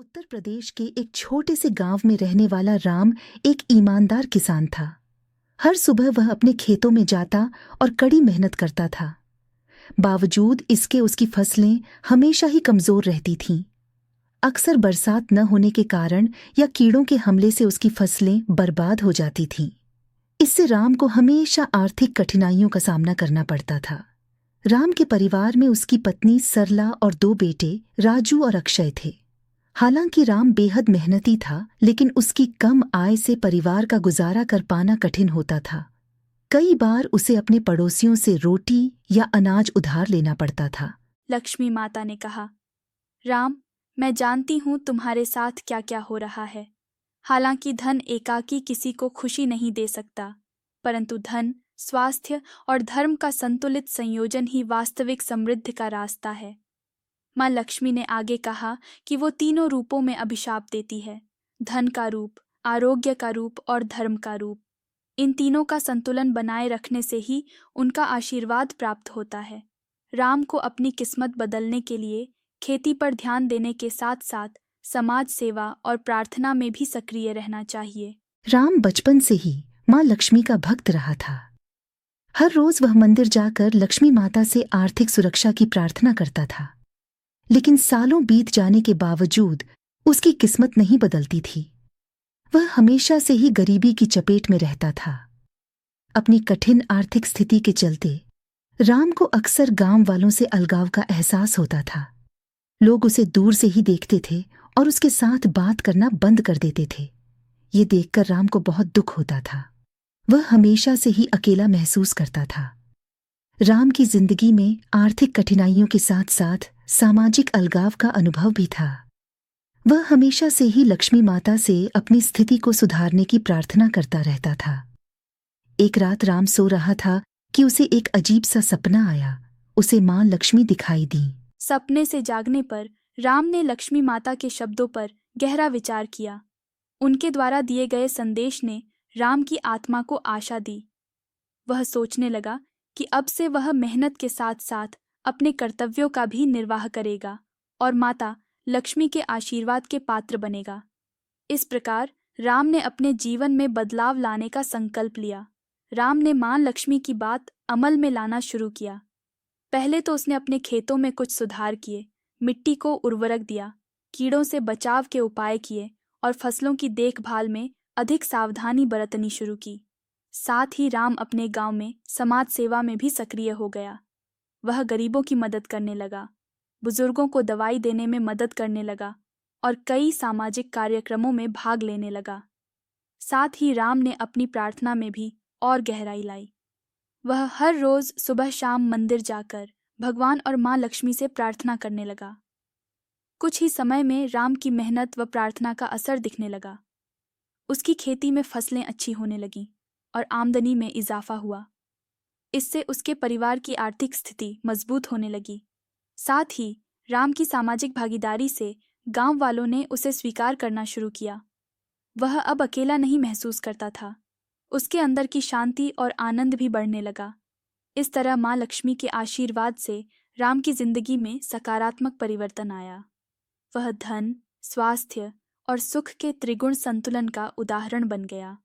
उत्तर प्रदेश के एक छोटे से गांव में रहने वाला राम एक ईमानदार किसान था। हर सुबह वह अपने खेतों में जाता और कड़ी मेहनत करता था। बावजूद इसके उसकी फसलें हमेशा ही कमजोर रहती थीं। अक्सर बरसात न होने के कारण या कीड़ों के हमले से उसकी फसलें बर्बाद हो जाती थीं। इससे राम को हमेशा आर्थिक कठिनाइयों का सामना करना पड़ता था। राम के परिवार में उसकी पत्नी सरला और 2 बेटे राजू और अक्षय थे। हालांकि राम बेहद मेहनती था, लेकिन उसकी कम आय से परिवार का गुजारा कर पाना कठिन होता था। कई बार उसे अपने पड़ोसियों से रोटी या अनाज उधार लेना पड़ता था। लक्ष्मी माता ने कहा, राम, मैं जानती हूँ तुम्हारे साथ क्या क्या हो रहा है। हालांकि धन एकाकी किसी को खुशी नहीं दे सकता, परंतु धन, स्वास्थ्य और धर्म का संतुलित संयोजन ही वास्तविक समृद्धि का रास्ता है। माँ लक्ष्मी ने आगे कहा कि वो तीनों रूपों में अभिशाप देती है, धन का रूप, आरोग्य का रूप और धर्म का रूप। इन तीनों का संतुलन बनाए रखने से ही उनका आशीर्वाद प्राप्त होता है। राम को अपनी किस्मत बदलने के लिए खेती पर ध्यान देने के साथ साथ समाज सेवा और प्रार्थना में भी सक्रिय रहना चाहिए। राम बचपन से ही माँ लक्ष्मी का भक्त रहा था। हर रोज वह मंदिर जाकर लक्ष्मी माता से आर्थिक सुरक्षा की प्रार्थना करता था। लेकिन सालों बीत जाने के बावजूद उसकी किस्मत नहीं बदलती थी। वह हमेशा से ही गरीबी की चपेट में रहता था। अपनी कठिन आर्थिक स्थिति के चलते राम को अक्सर गांव वालों से अलगाव का एहसास होता था। लोग उसे दूर से ही देखते थे और उसके साथ बात करना बंद कर देते थे। ये देखकर राम को बहुत दुख होता था। वह हमेशा से ही अकेला महसूस करता था। राम की जिंदगी में आर्थिक कठिनाइयों के साथ साथ सामाजिक अलगाव का अनुभव भी था। वह हमेशा से ही लक्ष्मी माता से अपनी स्थिति को सुधारने की प्रार्थना करता रहता था। एक रात राम सो रहा था कि उसे एक अजीब सा सपना आया। उसे मां लक्ष्मी दिखाई दी। सपने से जागने पर राम ने लक्ष्मी माता के शब्दों पर गहरा विचार किया। उनके द्वारा दिए गए संदेश ने राम की आत्मा को आशा दी। वह सोचने लगा कि अब से वह मेहनत के साथ साथ अपने कर्तव्यों का भी निर्वाह करेगा और माता लक्ष्मी के आशीर्वाद के पात्र बनेगा। इस प्रकार राम ने अपने जीवन में बदलाव लाने का संकल्प लिया। राम ने मां लक्ष्मी की बात अमल में लाना शुरू किया। पहले तो उसने अपने खेतों में कुछ सुधार किए, मिट्टी को उर्वरक दिया, कीड़ों से बचाव के उपाय किए और फसलों की देखभाल में अधिक सावधानी बरतनी शुरू की। साथ ही राम अपने गांव में समाज सेवा में भी सक्रिय हो गया। वह गरीबों की मदद करने लगा, बुजुर्गों को दवाई देने में मदद करने लगा और कई सामाजिक कार्यक्रमों में भाग लेने लगा। साथ ही राम ने अपनी प्रार्थना में भी और गहराई लाई। वह हर रोज सुबह शाम मंदिर जाकर भगवान और मां लक्ष्मी से प्रार्थना करने लगा। कुछ ही समय में राम की मेहनत व प्रार्थना का असर दिखने लगा। उसकी खेती में फसलें अच्छी होने लगीं और आमदनी में इजाफा हुआ। इससे उसके परिवार की आर्थिक स्थिति मजबूत होने लगी। साथ ही राम की सामाजिक भागीदारी से गांव वालों ने उसे स्वीकार करना शुरू किया। वह अब अकेला नहीं महसूस करता था। उसके अंदर की शांति और आनंद भी बढ़ने लगा। इस तरह मां लक्ष्मी के आशीर्वाद से राम की जिंदगी में सकारात्मक परिवर्तन आया। वह धन, स्वास्थ्य और सुख के त्रिगुण संतुलन का उदाहरण बन गया।